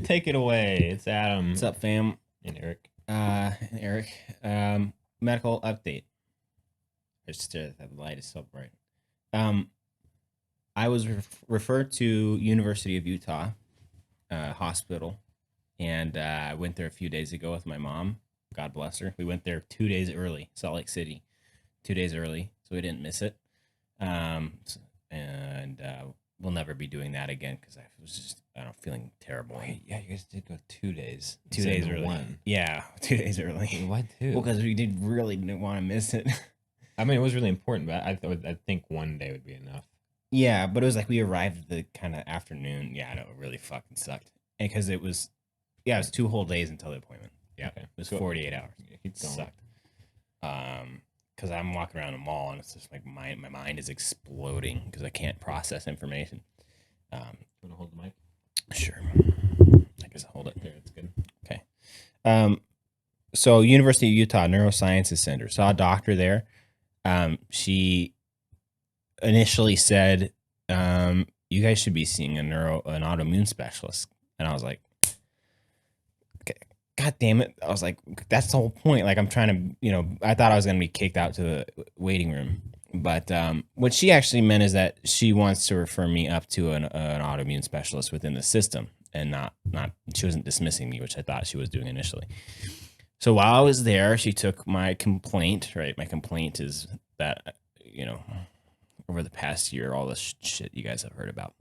Take it away. It's Adam. What's up, fam? And Eric. Eric. Medical update. I just the light is so bright. I was referred to University of Utah hospital, and I went there a few days ago with my mom. God bless her. We went there 2 days early, Salt Lake City, 2 days early, so we didn't miss it. And we'll never be doing that again because I don't feeling terrible. Wait, yeah, you guys did go 2 days. 2 days early. One. Yeah, 2 days early. Why two? Well, because we didn't want to miss it. I mean, it was really important, but I think 1 day would be enough. Yeah, but it was like we arrived at the kind of afternoon. Yeah, no, it really fucking sucked. And because it was 2 whole days until the appointment. Yeah, Okay. it was 48 hours. Keep going. Sucked. Because I'm walking around the mall and it's just like my mind is exploding because I can't process information. You want to hold the mic? Sure. I guess I'll hold it. There, it's good. Okay. So University of Utah Neurosciences Center, saw a doctor there. She initially said, you guys should be seeing an autoimmune specialist. And I was like, God damn it. I was like, that's the whole point. Like, I'm trying to, I thought I was going to be kicked out to the waiting room. But what she actually meant is that she wants to refer me up to an autoimmune specialist within the system, and not she wasn't dismissing me, which I thought she was doing initially. So while I was there, she took my complaint, right? My complaint is that, over the past year, all this shit you guys have heard about.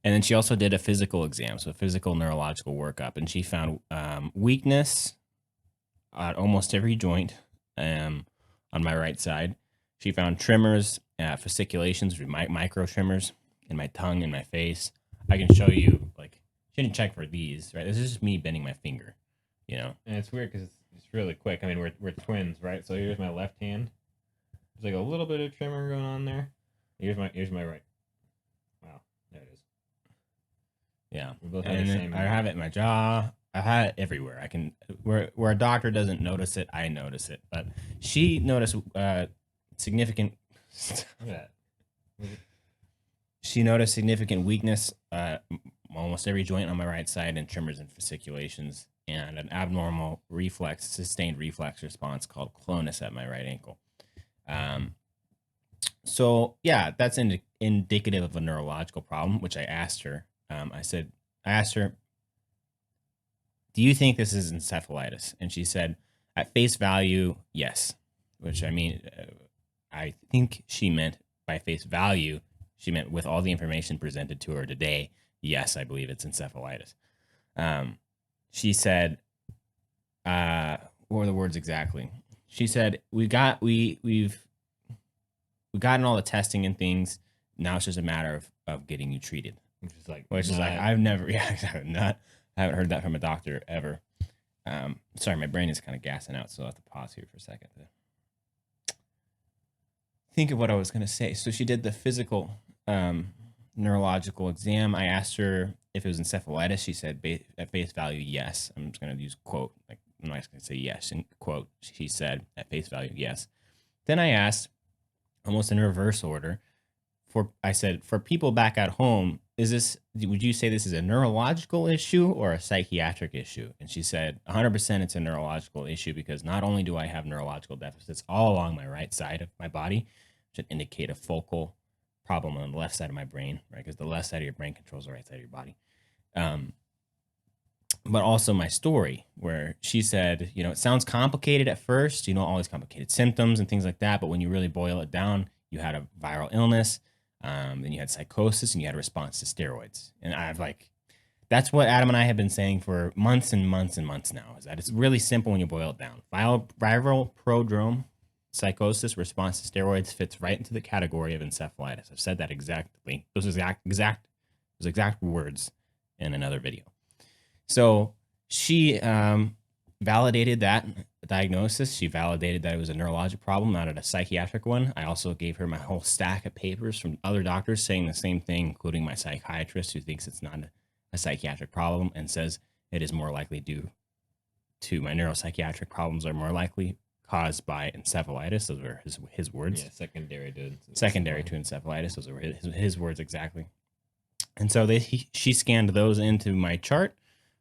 And then she also did a physical exam, so a physical neurological workup, and she found weakness at almost every joint on my right side. She found tremors, fasciculations, micro tremors in my tongue and my face. I can show you, like, she didn't check for these, right? This is just me bending my finger, And it's weird because it's really quick. I mean, we're twins, right? So here's my left hand. There's like a little bit of tremor going on there. Here's my right. Wow, there it is. Yeah, We both have and the then same. I have it in my jaw. I had it everywhere. I can where a doctor doesn't notice it, I notice it. But she noticed significant. Look at that. She noticed significant weakness, almost every joint on my right side, and tremors and fasciculations, and an abnormal sustained reflex response called clonus at my right ankle. So yeah, that's indicative of a neurological problem, which I asked her. I asked her, do you think this is encephalitis? And she said, at face value, yes. Which, I mean, I think she meant by face value, she meant with all the information presented to her today, yes, I believe it's encephalitis. She said, what were the words exactly? She said, we've gotten all the testing and things. Now it's just a matter of getting you treated. Which is like I've never, I haven't heard that from a doctor ever. Sorry, my brain is kind of gassing out, so I'll have to pause here for a second to think of what I was going to say. So she did the physical neurological exam. I asked her if it was encephalitis. She said at face value, yes. I'm just going to use quote. Like, I'm not going to say yes in quote. She said at face value, yes. Then I asked, almost in reverse order, I said, for people back at home, would you say this is a neurological issue or a psychiatric issue? And she said, 100% it's a neurological issue because not only do I have neurological deficits all along my right side of my body, which would indicate a focal problem on the left side of my brain, right? Because the left side of your brain controls the right side of your body. But also my story, where she said, it sounds complicated at first, all these complicated symptoms and things like that. But when you really boil it down, you had a viral illness. Then you had psychosis and you had a response to steroids. And that's what Adam and I have been saying for months and months and months now, is that it's really simple when you boil it down. Viral prodrome psychosis response to steroids fits right into the category of encephalitis. I've said that exactly. Those exact words in another video. So she validated that diagnosis. She validated that it was a neurologic problem, not a psychiatric one. I also gave her my whole stack of papers from other doctors saying the same thing, including my psychiatrist, who thinks it's not a psychiatric problem and says it is more likely due to my neuropsychiatric problems are more likely caused by encephalitis. Those were his words. Yeah, secondary to encephalitis. Those were his words exactly. And so she scanned those into my chart,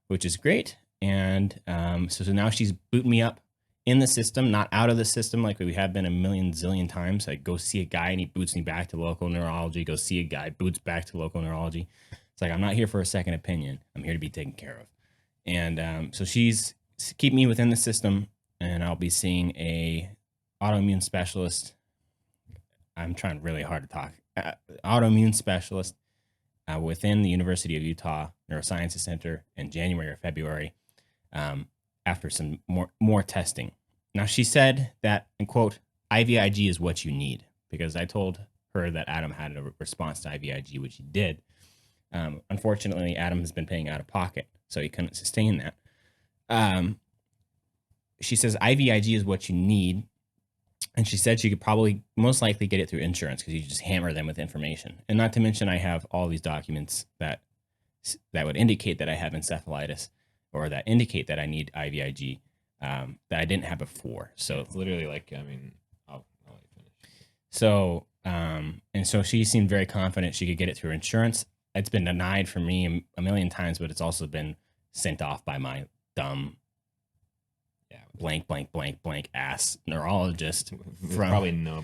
which is great. And so now she's booting me up in the system, not out of the system like we have been a million zillion times. I go see a guy and he boots me back to local neurology. Go see a guy, boots back to local neurology. It's like, I'm not here for a second opinion. I'm here to be taken care of. And so she's keep me within the system, and I'll be seeing a autoimmune specialist. I'm trying really hard to talk. Autoimmune specialist within the University of Utah Neurosciences Center in January or February, after some more testing. Now, she said that, and quote, IVIG is what you need, because I told her that Adam had a response to IVIG, which he did. Unfortunately, Adam has been paying out of pocket, so he couldn't sustain that. She says IVIG is what you need, and she said she could probably most likely get it through insurance because you just hammer them with information. And not to mention, I have all these documents that would indicate that I have encephalitis, or that indicate that I need IVIG, that I didn't have before. So it's literally like, I mean, I'll let you finish. So, and so she seemed very confident she could get it through insurance. It's been denied for me a million times, but it's also been sent off by my dumb, blank ass neurologist. There's probably no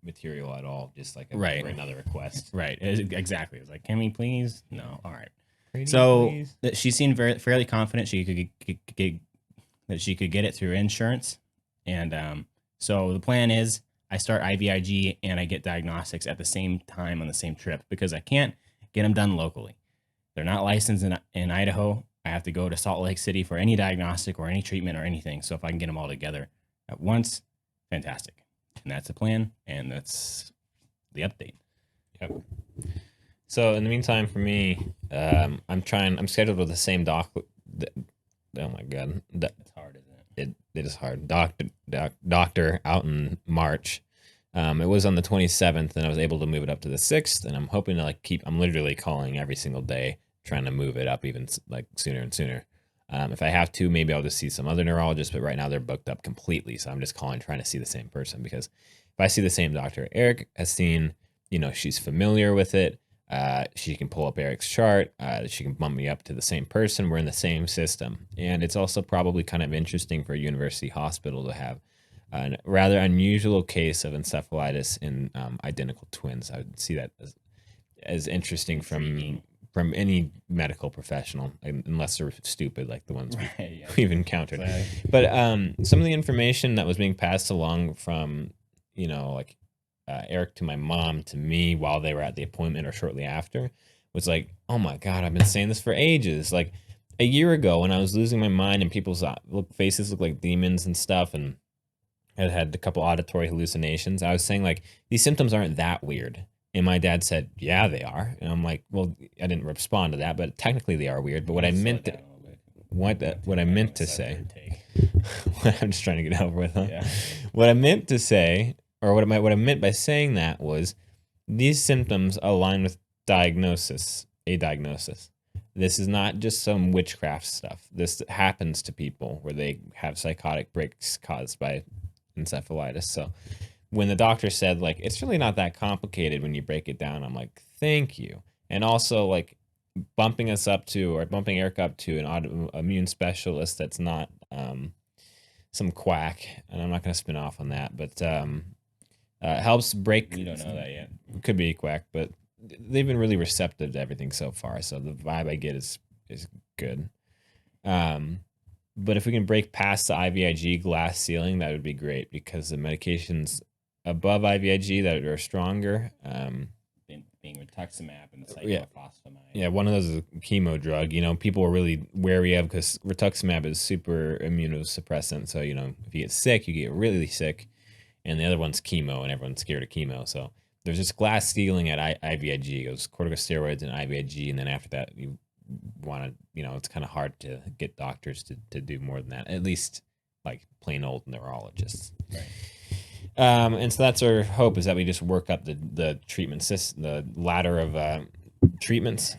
material at all, just like for another request. Right, exactly. It's like, can we please? No, all right. So she seemed fairly confident she could get it through insurance, and so the plan is I start IVIG and I get diagnostics at the same time on the same trip, because I can't get them done locally. They're not licensed in Idaho. I have to go to Salt Lake City for any diagnostic or any treatment or anything. So if I can get them all together at once, fantastic. And that's the plan, and that's the update. Yep. So in the meantime, for me, I'm scheduled with the same doc. Oh my God. It's hard, isn't it? It is hard. Doctor out in March. It was on the 27th, and I was able to move it up to the 6th, and I'm hoping to I'm literally calling every single day, trying to move it up even like sooner and sooner. If I have to, maybe I'll just see some other neurologists, but right now they're booked up completely. So I'm just calling, trying to see the same person, because if I see the same doctor Eric has seen, she's familiar with it. She can pull up Eric's chart. She can bump me up to the same person. We're in the same system. And it's also probably kind of interesting for a university hospital to have a rather unusual case of encephalitis in identical twins. I would see that as interesting from any medical professional, unless they're stupid like the ones we've encountered. Exactly. But some of the information that was being passed along from, Eric to my mom to me while they were at the appointment or shortly after was like, oh my God, I've been saying this for ages. Like a year ago when I was losing my mind and people's faces look like demons and stuff, and I had a couple auditory hallucinations, I was saying like, these symptoms aren't that weird. And my dad said, yeah, they are. And I'm like, well, I didn't respond to that, but technically they are weird. But what I meant to, what I meant to say, I'm just trying to get over with, huh? Yeah. What I meant to say, or what I meant by saying that was, these symptoms align with a diagnosis. This is not just some witchcraft stuff. This happens to people where they have psychotic breaks caused by encephalitis. So when the doctor said, like, it's really not that complicated when you break it down, I'm like, thank you. And also, like, bumping Eric up to an autoimmune specialist that's not some quack, and I'm not going to spin off on that, but helps break. You don't know that yet. Could be a quack, but they've been really receptive to everything so far, so the vibe I get is good. But if we can break past the IVIG glass ceiling, that would be great, because the medications above IVIG that are stronger, being rituximab and cyclophosphamide. Yeah, one of those is a chemo drug. People are really wary of, because rituximab is super immunosuppressant. So, if you get sick, you get really sick. And the other one's chemo, and everyone's scared of chemo. So there's this glass ceiling at IVIG. It goes corticosteroids and IVIG. And then after that, you want to, it's kind of hard to get doctors to do more than that. At least like plain old neurologists. Right. And so that's our hope, is that we just work up the treatment system, the ladder of treatments.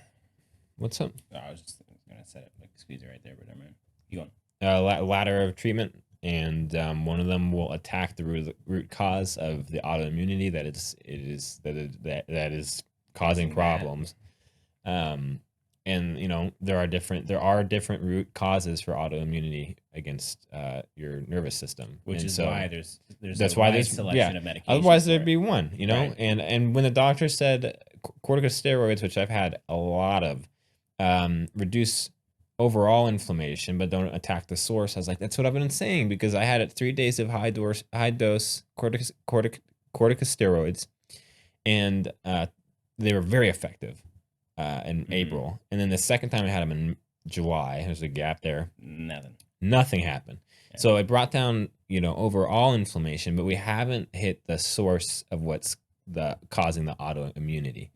What's up? Oh, I was just going to set it like squeeze it right there, but never mind. You going? Ladder of treatment, and one of them will attack the root cause of the autoimmunity that is causing problems. And there are different root causes for autoimmunity against your nervous system, which and is so why there's that's a why wide there's selection of medications. Otherwise for there'd it. be one, Right. and when the doctor said corticosteroids, which I've had a lot of, reduce overall inflammation but don't attack the source, I was like, that's what I've been saying, because I had it 3 days of high dose corticosteroids, and they were very effective in April, and then the second time I had them in July, there's a gap there. Nothing happened. Yeah. So it brought down, overall inflammation, but we haven't hit the source of what's causing the autoimmunity.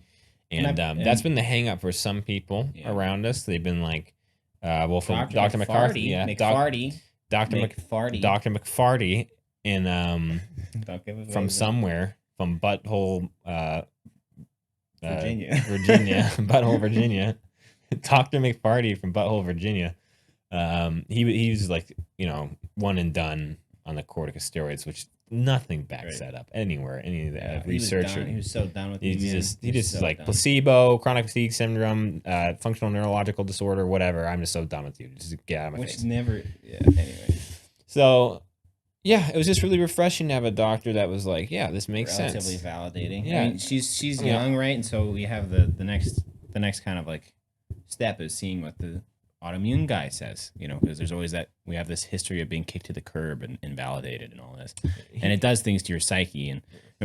And that's been the hang up for some people around us. They've been like, from Dr. McCarthy, Dr. McFarty in from somewhere, from Butthole, Virginia. Butthole, Virginia. Dr. McFarty from Butthole, Virginia. He was like, one and done on the corticosteroids, which nothing backs that up anywhere. Any of the research. He was so done with it. He just so like done. Placebo, chronic fatigue syndrome, functional neurological disorder, whatever. I'm just so done with you. Just get out of my face. Anyway. So, yeah, it was just really refreshing to have a doctor that was like, yeah, this makes sense. Relatively validating. Yeah. I mean, she's young, right? And so we have the next kind of like step is seeing what the autoimmune guy says, because there's always that we have this history of being kicked to the curb and invalidated and all this, and it does things to your psyche. And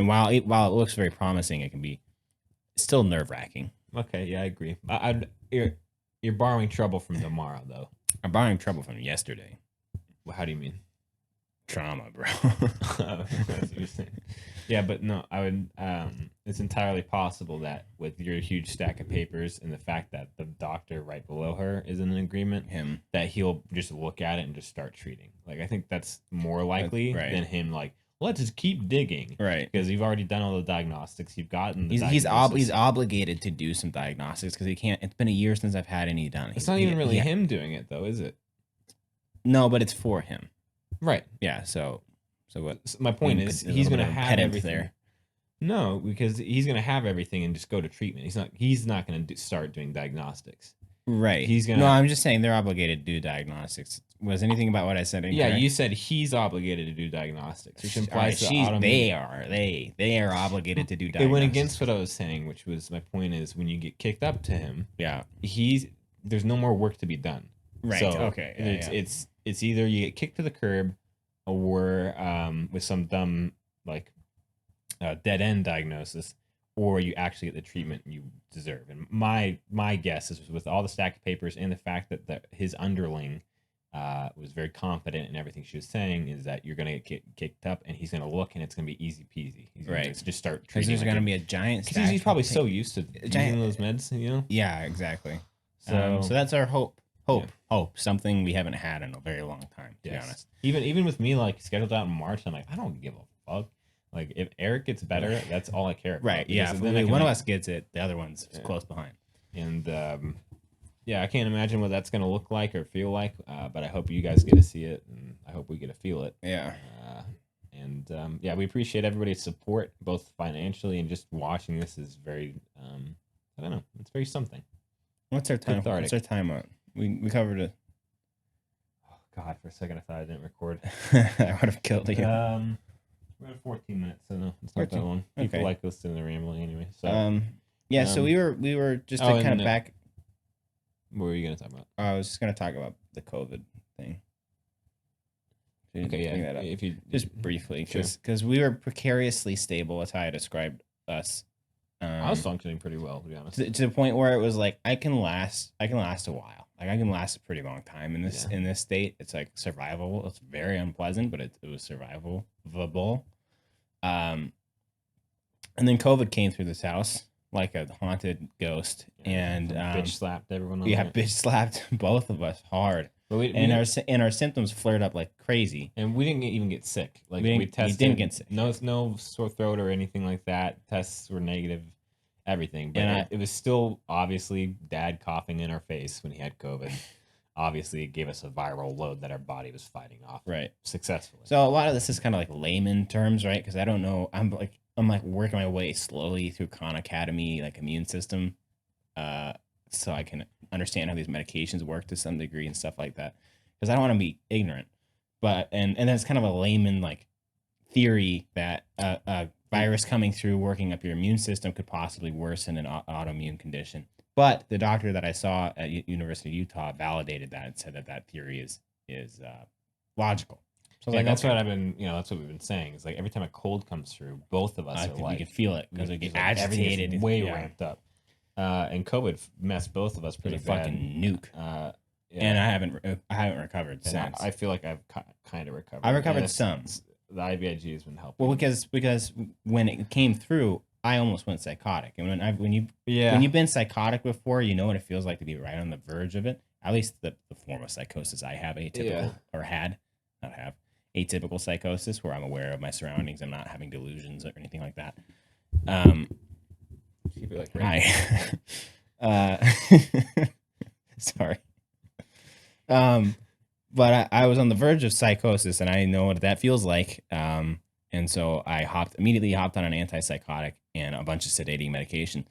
while it looks very promising, it can be still nerve-wracking. Okay, yeah, I agree. You're borrowing trouble from tomorrow, though. I'm borrowing trouble from yesterday. Well, how do you mean? Trauma, bro. That's what you're saying. Yeah, but no, I would. It's entirely possible that with your huge stack of papers and the fact that the doctor right below her is in an agreement, that he'll just look at it and just start treating. Like, I think that's more likely than him like, let's just keep digging, right? Because you've already done all the diagnostics, you've gotten the he's obligated to do some diagnostics because he can't. It's been a year since I've had any done. It's not even really him doing it, though, is it? No, but it's for him. Right. Yeah. So what? My point is, he's going to have everything there. No, because he's going to have everything and just go to treatment. He's not going to start doing diagnostics. Right. No, I'm just saying they're obligated to do diagnostics. Was anything about what I said incorrect? Yeah, you said he's obligated to do diagnostics, which implies they are obligated to do diagnostics. It went against what I was saying, which was my point is when you get kicked up to him, there's no more work to be done. Right. So okay. It's either you get kicked to the curb, or with some dumb like dead end diagnosis, or you actually get the treatment you deserve. And my guess is, with all the stack of papers and the fact that his underling was very confident in everything she was saying, is that you're gonna get kicked up, and he's gonna look, and it's gonna be easy peasy. He's gonna just start treating. There's gonna be a giant. Because he's probably so used to using those meds, Yeah, exactly. So that's our hope. Hope. Something we haven't had in a very long time, to be honest. Even with me, like, scheduled out in March, I'm like, I don't give a fuck. Like, if Eric gets better, that's all I care about. Right, yeah. If one of us gets it, the other one's close behind. And, I can't imagine what that's going to look like or feel like, but I hope you guys get to see it, and I hope we get to feel it. Yeah. We appreciate everybody's support, both financially and just watching this is very, I don't know, it's very something. What's our time? Cathartic. What's our time on? We covered it. Oh God! For a second, I thought I didn't record. I would have killed you. We're at 14 minutes, so no, it's not that long. People like listening to the rambling anyway. So so we were just to kind of back. What were you gonna talk about? I was just gonna talk about the COVID thing. Okay, yeah. If you just briefly, because we were precariously stable, that's how I described us. I was functioning pretty well, to be honest. To the point where it was like I can last a while. Like I can last a pretty long time in this state. It's like survivable. It's very unpleasant, but it was survivable. And then COVID came through this house like a haunted ghost, and bitch slapped everyone. Bitch slapped both of us hard. But our symptoms flared up like crazy, and we didn't even get sick. Like we tested, we didn't get sick. No sore throat or anything like that. Tests were negative, everything. But it was still obviously Dad coughing in our face when he had COVID. Obviously, it gave us a viral load that our body was fighting off, successfully. So a lot of this is kind of like layman terms, right? Because I don't know. I'm like working my way slowly through Khan Academy, like immune system so I can understand how these medications work to some degree and stuff like that. Because I don't want to be ignorant. But and that's kind of a layman like theory that a virus coming through working up your immune system could possibly worsen an autoimmune condition. But the doctor that I saw at University of Utah validated that and said that that theory is logical. So like, that's what I've been, that's what we've been saying. It's like every time a cold comes through, both of us are like, you can feel it because we get like, agitated, everything's way ramped up. And COVID messed both of us pretty bad. Fucking nuke. Yeah. And I haven't recovered and since. I feel like I've kind of recovered. I recovered some. The IVIG has been helping. Well, because when it came through, I almost went psychotic. And when you've been psychotic before, you know what it feels like to be right on the verge of it. At least the form of psychosis I have, atypical psychosis, where I'm aware of my surroundings. I'm not having delusions or anything like that. Keep it like sorry. But I was on the verge of psychosis, and I know what that feels like. And so I immediately hopped on an antipsychotic and a bunch of sedating medication.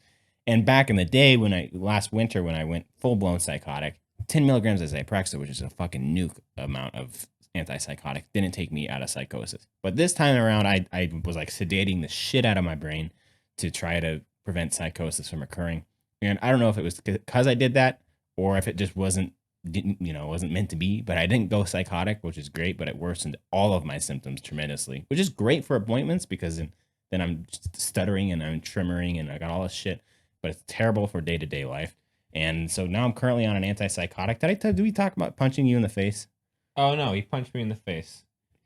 And back in the day, last winter, when I went full blown psychotic, 10 milligrams of Zyprexa, which is a fucking nuke amount of antipsychotic, didn't take me out of psychosis. But this time around, I was like sedating the shit out of my brain to try to prevent psychosis from occurring. And I don't know if it was because I did that or if it just wasn't meant to be, but I didn't go psychotic, which is great, but it worsened all of my symptoms tremendously, which is great for appointments because then I'm stuttering and I'm tremoring and I got all this shit, but it's terrible for day-to-day life. And so now I'm currently on an antipsychotic. Did we talk about punching you in the face? Oh no, he punched me in the face.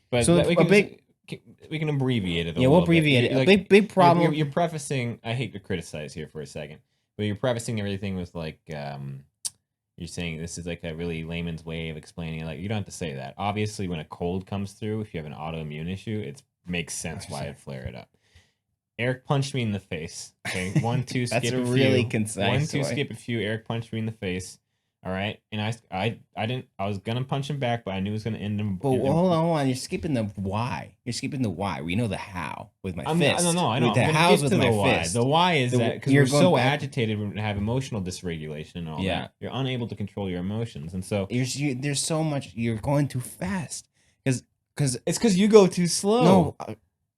But so we can abbreviate it. We'll abbreviate it. A big problem. You're prefacing. I hate to criticize here for a second, but you're prefacing everything with like, you're saying this is like a really layman's way of explaining it. Like, you don't have to say that. Obviously, when a cold comes through, if you have an autoimmune issue, it makes sense why it'd flare it up. Eric punched me in the face. Okay, 1, 2, skip That's a few. really concise. 1, 2, skip a few. Eric punched me in the face. All right, and I was gonna punch him back, but I knew it was gonna end him. But hold on, you're skipping the why. You're skipping the why. We know the how with my fist. I know. The how's with my fist. The why is that because you're so agitated and have emotional dysregulation and all that. You're unable to control your emotions, and so there's so much. You're going too fast because it's because you go too slow. No,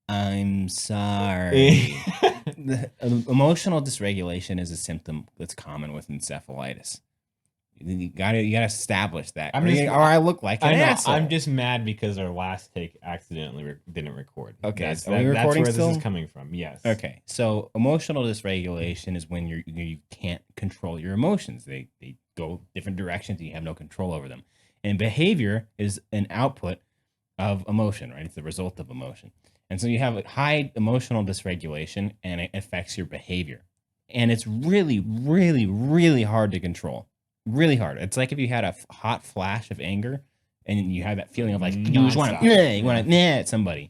I'm sorry. Emotional dysregulation is a symptom that's common with encephalitis. You gotta establish that. I look like an asshole. I'm just mad because our last take accidentally didn't record. Okay, that's where this is coming from. Yes. Okay, so emotional dysregulation is when you can't control your emotions. They go different directions and you have no control over them. And behavior is an output of emotion, right? It's the result of emotion. And so you have a high emotional dysregulation and it affects your behavior. And it's really, really, really hard to control. Really hard. It's like if you had a hot flash of anger and you have that feeling of like you just want to at somebody.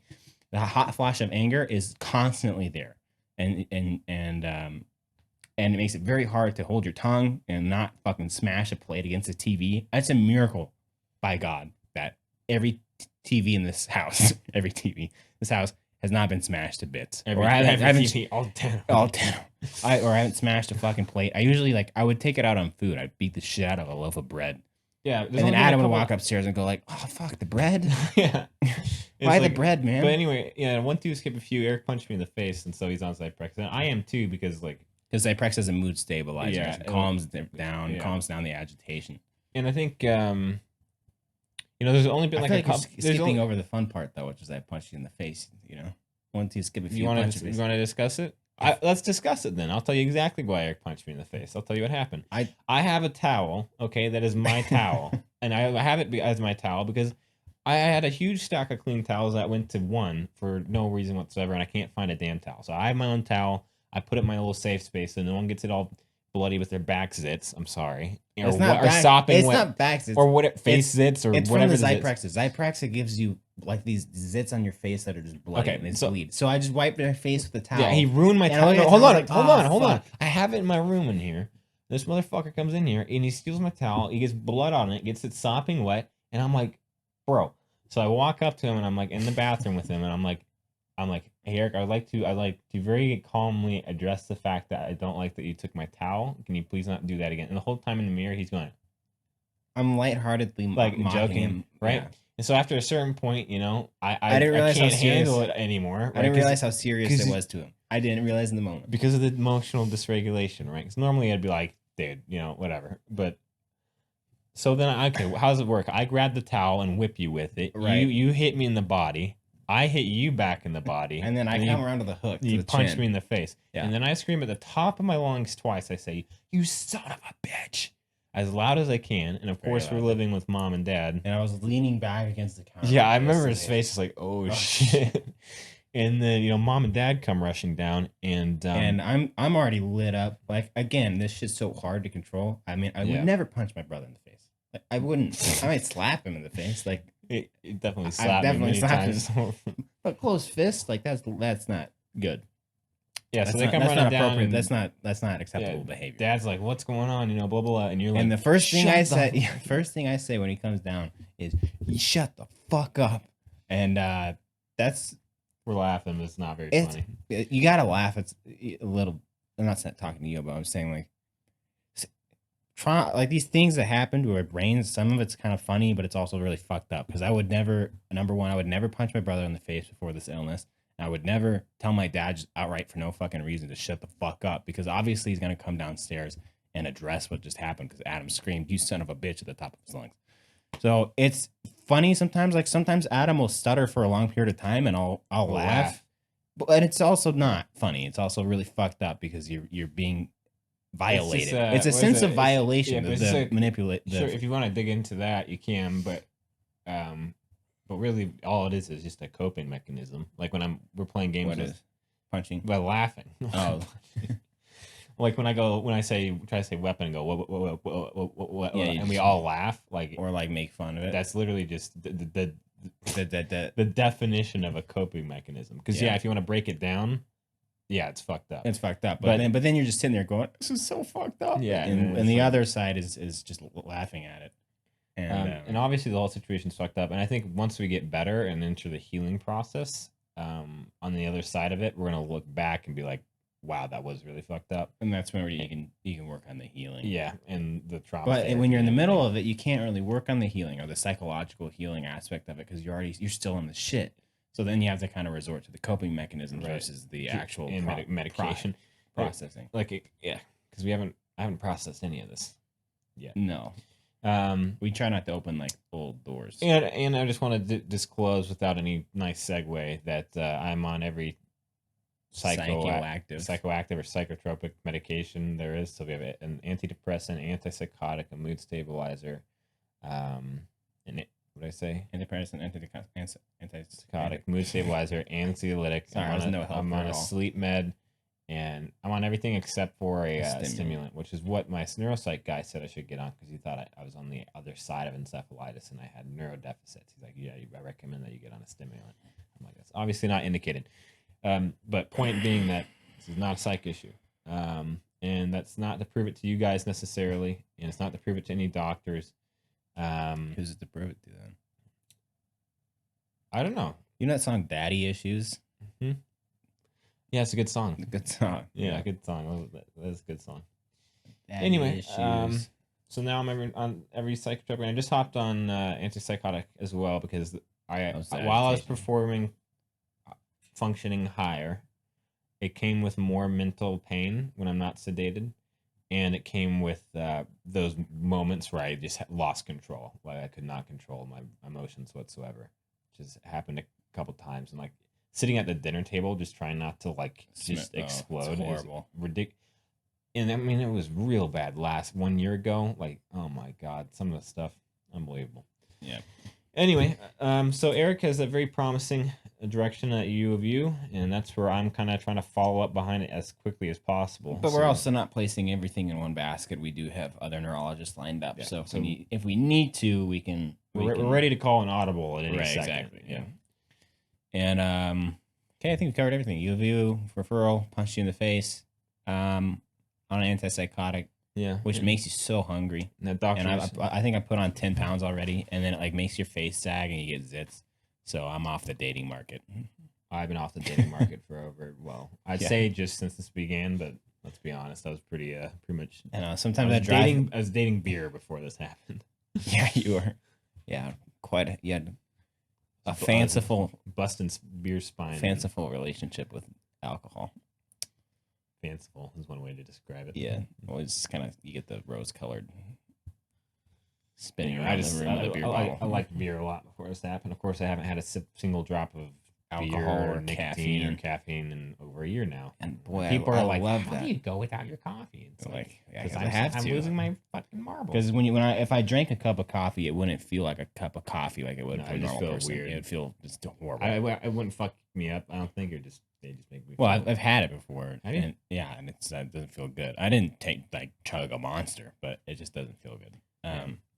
The hot flash of anger is constantly there, and it makes it very hard to hold your tongue and not fucking smash a plate against a TV. That's a miracle, by God, that every TV in this house, has not been smashed to bits. I haven't all 10. I haven't smashed a fucking plate. I usually I would take it out on food. I'd beat the shit out of a loaf of bread. Yeah, and then Adam would walk upstairs and go like, "Oh fuck, the bread." Yeah, buy the bread, man. But anyway, 1, 2, skip a few. Eric punched me in the face, and so he's on Zyprexa. And I am too because Zyprexa is a mood stabilizer. Yeah, it calms down the agitation. And I think there's only been like a couple. Skipping over the fun part though, which is I punched you in the face. 1, 2, skip a few. You want to discuss it? Let's discuss it then. I'll tell you exactly why Eric punched me in the face. I'll tell you what happened. I have a towel, okay, that is my towel, and I have it as my towel because I had a huge stack of clean towels that went to one for no reason whatsoever, and I can't find a damn towel. So I have my own towel. I put it in my little safe space, so no one gets it all bloody with their back zits. I'm sorry, it's not back zits, or what face zits, or it's whatever. It's from the Zyprexa. Zyprexa gives you like these zits on your face that are just bloody and they bleed. So I just wiped their face with the towel. Yeah, he ruined my towel. No, hold on. I have it in my room in here. This motherfucker comes in here and he steals my towel. He gets blood on it, gets it sopping wet, and I'm like, bro. So I walk up to him and I'm like in the bathroom with him and I'm like, I'm like, hey, Eric, I'd like to very calmly address the fact that I don't like that you took my towel. Can you please not do that again? And the whole time in the mirror, he's going I'm lightheartedly like mocking joking, him. right? Yeah. And so after a certain point, you know, I didn't I realize how can't serious. handle it anymore. Right? I didn't realize how serious 'cause it was to him. I didn't realize in the moment. because of the emotional dysregulation, right? Because normally I'd be like, dude, you know, whatever. But so then, okay, how does it work? I grab the towel and whip you with it. Right. You hit me in the body. I hit you back in the body. And then I come around to the hook. You to the punch chin. me in the face. Yeah. And then I scream at the top of my lungs twice. I say, you son of a bitch. As loud as I can. And of course, we're living with mom and dad. And I was leaning back against the counter. Yeah, I remember his face is like, oh shit. And then, you know, mom and dad come rushing down. And I'm already lit up. Like, again, this shit's so hard to control. I mean, I would never punch my brother in the face. Like, I wouldn't. I might slap him in the face. Like, it definitely slapped me many times. But close fist, like that's not good. Yeah, that's so they not, come that's running not down. appropriate. That's not acceptable behavior. Dad's like, "What's going on?" You know, blah blah blah. And you're like, and the first thing I say, first thing I say when he comes down is, "You shut the fuck up." And that's we're laughing. But it's not very funny. You gotta laugh. It's a little. I'm not talking to you, but I'm saying like. Like these things that happen to our brains, some of it's kind of funny, but it's also really fucked up. Because I would never, number one, I would never punch my brother in the face before this illness. And I would never tell my dad just outright for no fucking reason to shut the fuck up. Because obviously he's gonna come downstairs and address what just happened. Because Adam screamed, "You son of a bitch!" at the top of his lungs. So it's funny sometimes. Like sometimes Adam will stutter for a long period of time, and I'll laugh. But it's also not funny. It's also really fucked up because you're being violated. It's a sense of violation. Manipulate. Sure, if you want to dig into that, you can, but really, all it is just a coping mechanism. Like when we're playing games with punching, by laughing. Oh, like when I try to say weapon and go what, and we all laugh, like or like make fun of it. That's literally just the definition of a coping mechanism. Because if you want to break it down. Yeah, it's fucked up. It's fucked up. But then you're just sitting there going, "This is so fucked up." Yeah, and the other side is just laughing at it. And obviously the whole situation's fucked up. And I think once we get better and enter the healing process, on the other side of it, we're gonna look back and be like, "Wow, that was really fucked up." And that's where you can work on the healing. Yeah, and the trauma. But when you're in the middle of it, you can't really work on the healing or the psychological healing aspect of it because you're still in the shit. So then you have to kind of resort to the coping mechanism versus the actual medication processing. Like because I haven't processed any of this yet. No. We try not to open like old doors. And I just want to disclose without any nice segue that I'm on every psychoactive or psychotropic medication there is. So we have an antidepressant, antipsychotic, a mood stabilizer, and what did I say? Antidepressant, antipsychotic, mood stabilizer, anxiolytic. Sorry, I'm on a sleep med, and I'm on everything except for a stimulant, which is what my neuropsych guy said I should get on because he thought I was on the other side of encephalitis and I had neurodeficits. He's like, "Yeah, I recommend that you get on a stimulant." I'm like, "That's obviously not indicated." But point being that this is not a psych issue, and that's not to prove it to you guys necessarily, and it's not to prove it to any doctors. Who's it to prove it to then? I don't know. You know that song "Daddy Issues"? Mm-hmm. Yeah, it's a good song. Good song. Yeah, good song. That's a good song. Daddy anyway, issues. So now I'm on every psychotropic, and I just hopped on antipsychotic as well because while I was performing, functioning higher, it came with more mental pain when I'm not sedated. And it came with those moments where I just lost control. Like I could not control my emotions whatsoever. Just happened a couple times. And like sitting at the dinner table, just trying not to like just explode. It's horrible. Ridiculous. And I mean, it was real bad 1 year ago. Like, oh my God, some of the stuff, unbelievable. Yeah. Anyway, so Eric has a very promising direction at U of U, and that's where I'm kind of trying to follow up behind it as quickly as possible. But we're also not placing everything in one basket. We do have other neurologists lined up, so if we need to, we can. We're ready to call an audible at any second. Exactly. Yeah. And okay, I think we covered everything. U of U referral, punched you in the face, on an antipsychotic. Yeah, which makes you so hungry. And I think I put on 10 pounds already, and then it like makes your face sag and you get zits. So I'm off the dating market. I've been off the dating market for I'd Yeah. say just since this began, but let's be honest, I was pretty much. And sometimes I drive. I was dating beer before this happened. Yeah, you were. Yeah, you had a fanciful Beer spine. fanciful relationship with alcohol. Fanciful is one way to describe it. Yeah, always kind of you get the rose colored spinning Anyway, around the room with a beer bottle. I liked beer a lot before this happened. Of course, I haven't had a single drop of Alcohol beer or nicotine or caffeine in over a year now. And boy, People I are like, love "How that. do you go without your coffee?" It's Like, yeah, 'cause I have I'm to. losing my fucking marbles. Because if I drank a cup of coffee, it wouldn't feel like a cup of coffee like it would No, for a it just normal felt person. weird. It would feel just horrible. I wouldn't fuck me up. I don't think, or just they just make me. Well, feel I've had it before, Have you? and yeah, and it doesn't feel good. I didn't chug a Monster, but it just doesn't feel good.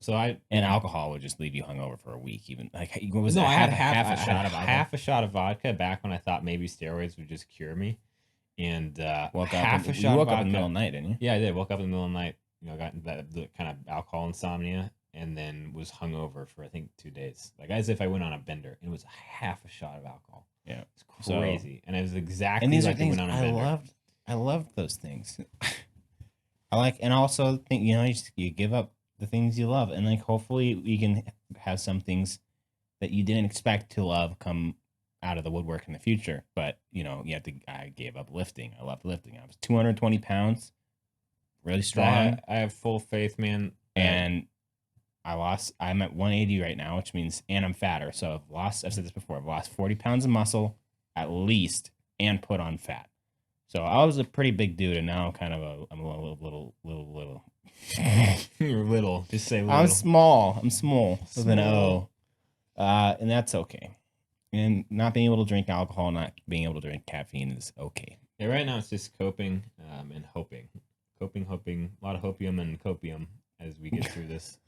So I And alcohol would just leave you hungover for a week. Even like what was no, it? I had half a I shot had of alcohol. half a shot of vodka back when I thought maybe steroids would just cure me, and Woke half up. a You shot woke of up in the vodka. middle of the night, didn't you? Yeah, I did. Woke up in the middle of the night. Got the kind of alcohol insomnia, and then was hungover for I think 2 days, like as if I went on a bender. And it was half a shot of alcohol. Yeah, it's crazy, and it was exactly and these like are things I went on a I bender. loved. I loved those things. I like, and also think you give up the things you love, and like hopefully we can have some things that you didn't expect to love come out of the woodwork in the future. But you have to. I gave up lifting. I loved lifting. I was 220 pounds, really strong, I have full faith, man. and I'm at 180 right now, which means, and I'm fatter. So I've said this before, I've lost 40 pounds of muscle at least, and put on fat. So I was a pretty big dude, and now I'm a little. You're little. Just say little. I'm small with an Small. O, and that's okay. And not being able to drink alcohol, not being able to drink caffeine is okay. Yeah, right now it's just coping and hoping. Hoping. A lot of hopium and copium as we get through this.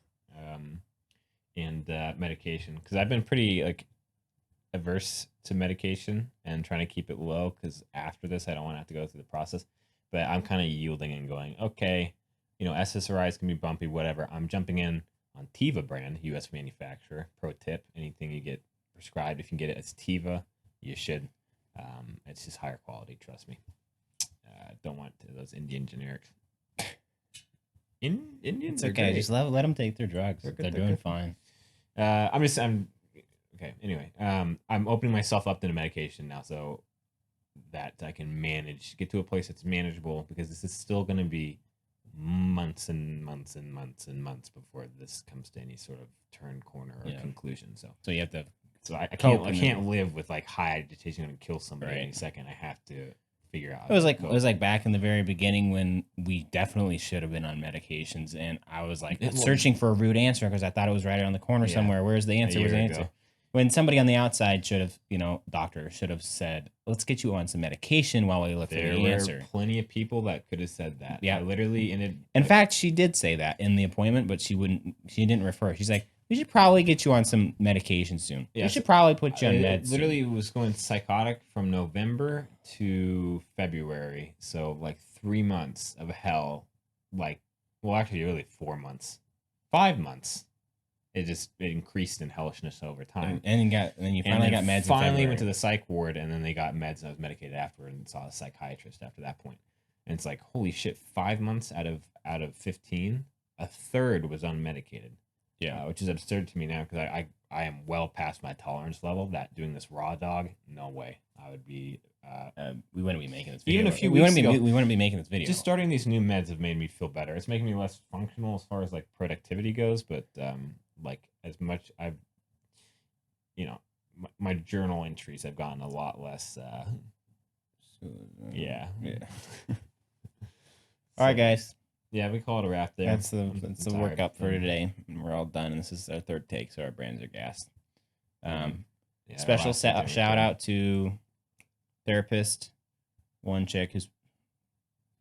And medication. Because I've been pretty averse to medication and trying to keep it low because after this I don't want to have to go through the process. But I'm kind of yielding and going, okay, SSRIs can be bumpy, whatever. I'm jumping in on Teva brand, US manufacturer. Pro tip, anything you get prescribed, if you can get it as Teva, you should. It's just higher quality, trust me. Don't want those Indian generics. Indians It's okay. are Just let them take their drugs. They're good, They're they're doing good. fine. I'm okay. Anyway, I'm opening myself up to the medication now, so that I can get to a place that's manageable, because this is still going to be months and months and months and months before this comes to any sort of turn corner or conclusion. So you have to. So I Cope can't and can't live with high agitation and kill somebody Right. any second. I have to figure out. It was like cope. back in the very beginning when we definitely should have been on medications, and I was like Well, searching for a root answer because I thought it was right around the corner Yeah. somewhere. Where's the answer? A Where's the year answer? ago. When somebody on the outside should have, doctor should have said, "Let's get you on some medication while we look for There the were answer." plenty of people that could have said that. Yeah. I literally ended. In fact, she did say that in the appointment, but she didn't refer. She's like, "We should probably get you on some medication soon. Yeah, We should probably put you on I meds." literally was going psychotic from November to February. So 3 months of hell. Actually really 4 months. 5 months. It increased in hellishness over time. and then you finally got meds. Finally in went February. to the psych ward, and then they got meds, and I was medicated after, and saw a psychiatrist after that point. And it's like, holy shit, 5 months out of 15, a third was unmedicated. Yeah. Which is absurd to me now, because I am well past my tolerance level. That doing this raw dog, no way. I would be. We wouldn't be making this video. Even a few we weeks wouldn't ago- we wouldn't be making this video. Just starting these new meds have made me feel better. It's making me less functional as far as productivity goes, but as much I've, my journal entries have gotten a lot less. Yeah. Yeah. All right, guys. Yeah, we call it a wrap there. That's the I'm work tired. up for today. And we're all done. And this is our third take, so our brains are gassed. Yeah, Special last week I shout recorded. out to therapist, one chick who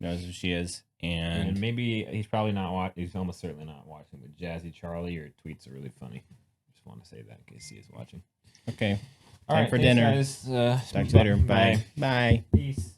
knows who she is, And and maybe he's probably not watching. He's almost certainly not watching. But Jazzy Charlie, your tweets are really funny. Just want to say that in case he is watching. okay, All time right, for thanks, dinner. guys. Talk to you later. Bye. Bye. Peace.